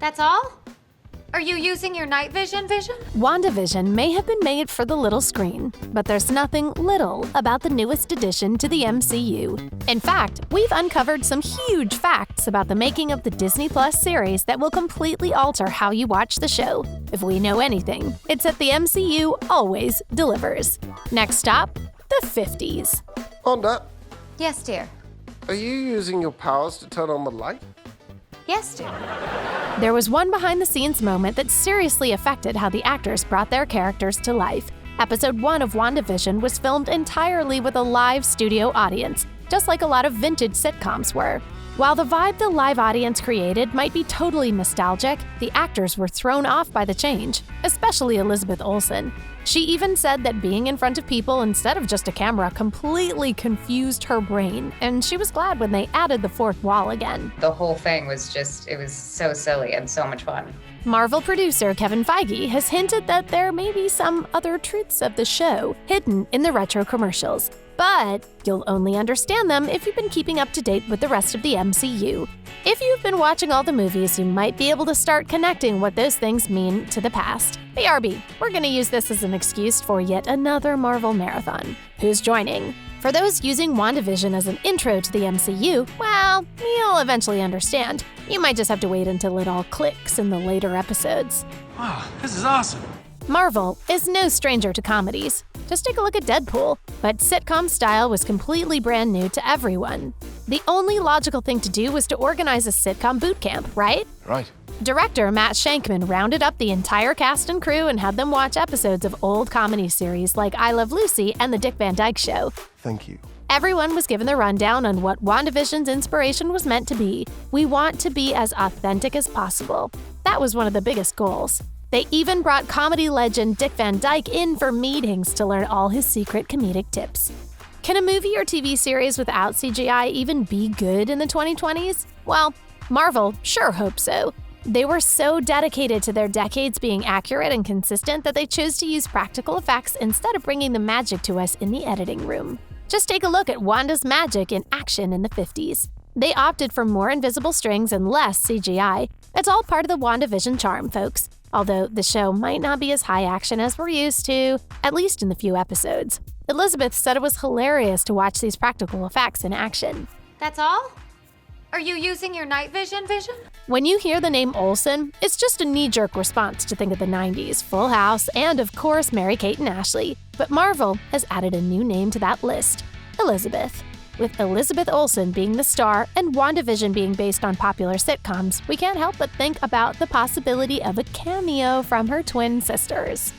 That's all? Are you using your night vision? WandaVision may have been made for the little screen, but there's nothing little about the newest addition to the MCU. In fact, we've uncovered some huge facts about the making of the Disney Plus series that will completely alter how you watch the show. If we know anything, it's that the MCU always delivers. Next stop, the 50s. Wanda, Yes, dear. are you using your powers to turn on the light? Yes, dear. There was one behind-the-scenes moment that seriously affected how the actors brought their characters to life. Episode 1 of WandaVision was filmed entirely with a live studio audience, just like a lot of vintage sitcoms were. While the vibe the live audience created might be totally nostalgic, the actors were thrown off by the change, especially Elizabeth Olsen. She even said that being in front of people instead of just a camera completely confused her brain, and she was glad when they added the fourth wall again. The whole thing was it was so silly and so much fun. Marvel producer Kevin Feige has hinted that there may be some other truths of the show hidden in the retro commercials, but you'll only understand them if you've been keeping up to date with the rest of the MCU. If you've been watching all the movies, you might be able to start connecting what those things mean to the past. BRB, we're going to use this as an excuse for yet another Marvel marathon. Who's joining? For those using WandaVision as an intro to the MCU, well, you'll eventually understand. You might just have to wait until it all clicks in the later episodes. Wow, this is awesome. Marvel is no stranger to comedies. Just take a look at Deadpool. But sitcom style was completely brand new to everyone. The only logical thing to do was to organize a sitcom boot camp, right? Right. Director Matt Shankman rounded up the entire cast and crew and had them watch episodes of old comedy series like I Love Lucy and The Dick Van Dyke Show. Thank you. Everyone was given the rundown on what WandaVision's inspiration was meant to be. We want to be as authentic as possible. That was one of the biggest goals. They even brought comedy legend Dick Van Dyke in for meetings to learn all his secret comedic tips. Can a movie or TV series without CGI even be good in the 2020s? Well, Marvel sure hopes so. They were so dedicated to their decades being accurate and consistent that they chose to use practical effects instead of bringing the magic to us in the editing room. Just take a look at Wanda's magic in action in the 50s. They opted for more invisible strings and less CGI. It's all part of the WandaVision charm, folks. Although the show might not be as high action as we're used to, at least in the few episodes. Elizabeth said it was hilarious to watch these practical effects in action. That's all? Are you using your night vision? When you hear the name Olsen, it's just a knee-jerk response to think of the 90s, Full House, and of course Mary-Kate and Ashley. But Marvel has added a new name to that list, Elizabeth. With Elizabeth Olsen being the star and WandaVision being based on popular sitcoms, we can't help but think about the possibility of a cameo from her twin sisters.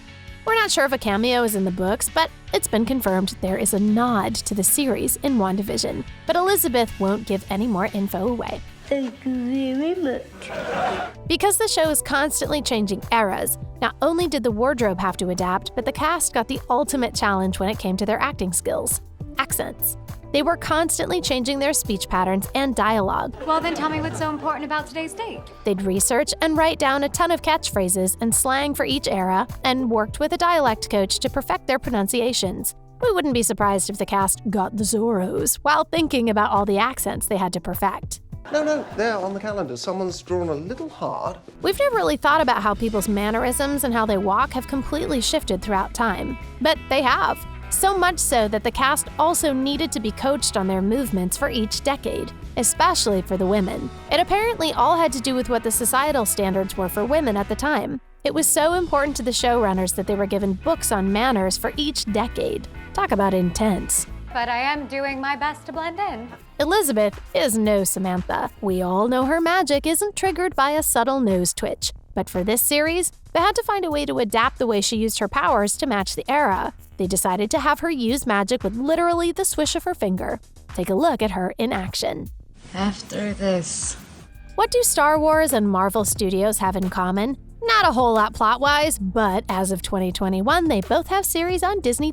We're not sure if a cameo is in the books, but it's been confirmed there is a nod to the series in WandaVision. But Elizabeth won't give any more info away. Thank you very much. Because the show is constantly changing eras, not only did the wardrobe have to adapt, but the cast got the ultimate challenge when it came to their acting skills: accents. They were constantly changing their speech patterns and dialogue. Well, then tell me what's so important about today's date. They'd research and write down a ton of catchphrases and slang for each era, and worked with a dialect coach to perfect their pronunciations. We wouldn't be surprised if the cast got the Zorros while thinking about all the accents they had to perfect. No, there on the calendar. Someone's drawn a little hard. We've never really thought about how people's mannerisms and how they walk have completely shifted throughout time. But they have. So much so that the cast also needed to be coached on their movements for each decade, especially for the women. It apparently all had to do with what the societal standards were for women at the time. It was so important to the showrunners that they were given books on manners for each decade. Talk about intense. But I am doing my best to blend in. Elizabeth is no Samantha. We all know her magic isn't triggered by a subtle nose twitch. But for this series, they had to find a way to adapt the way she used her powers to match the era. They decided to have her use magic with literally the swish of her finger. Take a look at her in action. After this. What do Star Wars and Marvel Studios have in common? Not a whole lot plot-wise, but as of 2021, they both have series on Disney+.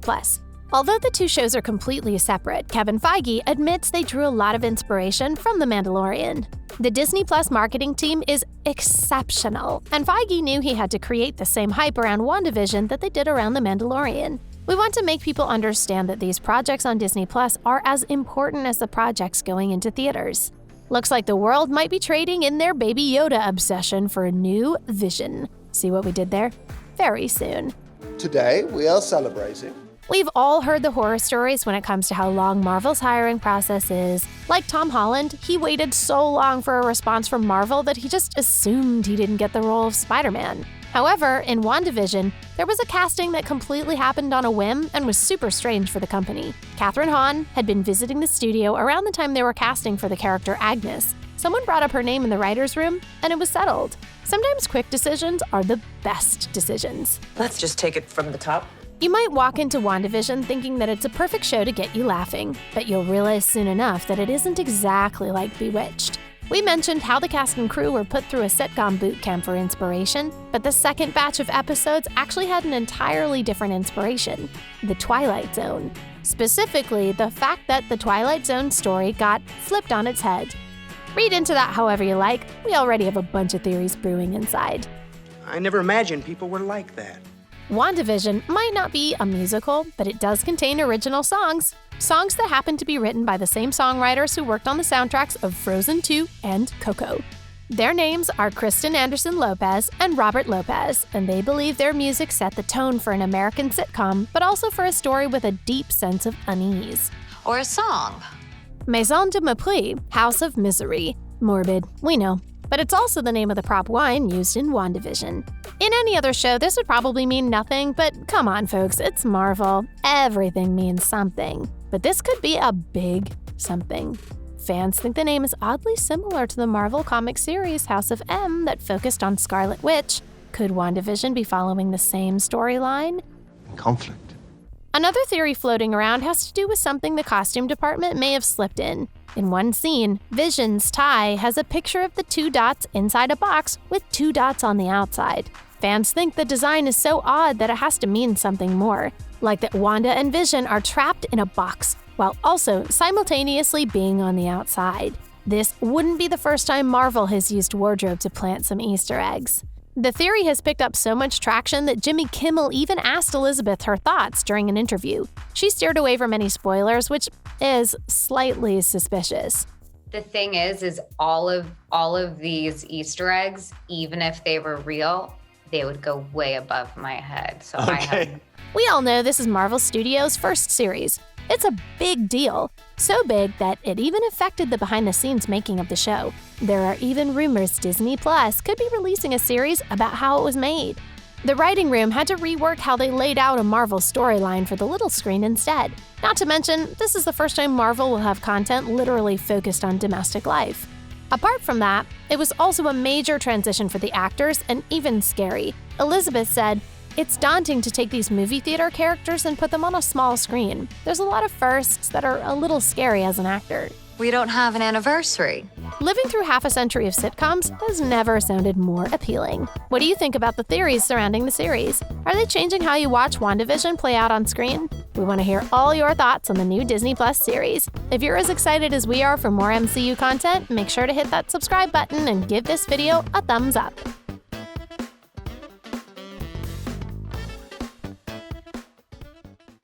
Although the two shows are completely separate, Kevin Feige admits they drew a lot of inspiration from The Mandalorian. The Disney Plus marketing team is exceptional, and Feige knew he had to create the same hype around WandaVision that they did around The Mandalorian. We want to make people understand that these projects on Disney Plus are as important as the projects going into theaters. Looks like the world might be trading in their Baby Yoda obsession for a new vision. See what we did there? Very soon. Today, we are celebrating. We've all heard the horror stories when it comes to how long Marvel's hiring process is. Like Tom Holland, he waited so long for a response from Marvel that he just assumed he didn't get the role of Spider-Man. However, in WandaVision, there was a casting that completely happened on a whim and was super strange for the company. Kathryn Hahn had been visiting the studio around the time they were casting for the character Agnes. Someone brought up her name in the writer's room, and it was settled. Sometimes quick decisions are the best decisions. Let's just take it from the top. You might walk into WandaVision thinking that it's a perfect show to get you laughing, but you'll realize soon enough that it isn't exactly like Bewitched. We mentioned how the cast and crew were put through a sitcom boot camp for inspiration, but the second batch of episodes actually had an entirely different inspiration: the Twilight Zone. Specifically, the fact that the Twilight Zone story got flipped on its head. Read into that however you like. We already have a bunch of theories brewing inside. I never imagined people were like that. WandaVision might not be a musical, but it does contain original songs. Songs that happen to be written by the same songwriters who worked on the soundtracks of Frozen 2 and Coco. Their names are Kristen Anderson Lopez and Robert Lopez, and they believe their music set the tone for an American sitcom, but also for a story with a deep sense of unease. Or a song. Maison Du Mépris, House of Misery. Morbid, we know. But it's also the name of the prop wine used in WandaVision. In any other show, this would probably mean nothing, but come on, folks, it's Marvel. Everything means something. But this could be a big something. Fans think the name is oddly similar to the Marvel comic series House of M that focused on Scarlet Witch. Could WandaVision be following the same storyline? Conflict. Another theory floating around has to do with something the costume department may have slipped in. In one scene, Vision's tie has a picture of the 2 dots inside a box with 2 dots on the outside. Fans think the design is so odd that it has to mean something more, like that Wanda and Vision are trapped in a box while also simultaneously being on the outside. This wouldn't be the first time Marvel has used wardrobe to plant some Easter eggs. The theory has picked up so much traction that Jimmy Kimmel even asked Elizabeth her thoughts during an interview. She steered away from any spoilers, which is slightly suspicious. The thing is all of these Easter eggs, even if they were real, they would go way above my head. So We all know this is Marvel Studios' first series. It's a big deal. So big that it even affected the behind-the-scenes making of the show. There are even rumors Disney Plus could be releasing a series about how it was made. The writing room had to rework how they laid out a Marvel storyline for the little screen instead. Not to mention, this is the first time Marvel will have content literally focused on domestic life. Apart from that, it was also a major transition for the actors and even scary. Elizabeth said, "It's daunting to take these movie theater characters and put them on a small screen. There's a lot of firsts that are a little scary as an actor." We don't have an anniversary. Living through half a century of sitcoms has never sounded more appealing. What do you think about the theories surrounding the series? Are they changing how you watch WandaVision play out on screen? We want to hear all your thoughts on the new Disney Plus series. If you're as excited as we are for more MCU content, make sure to hit that subscribe button and give this video a thumbs up.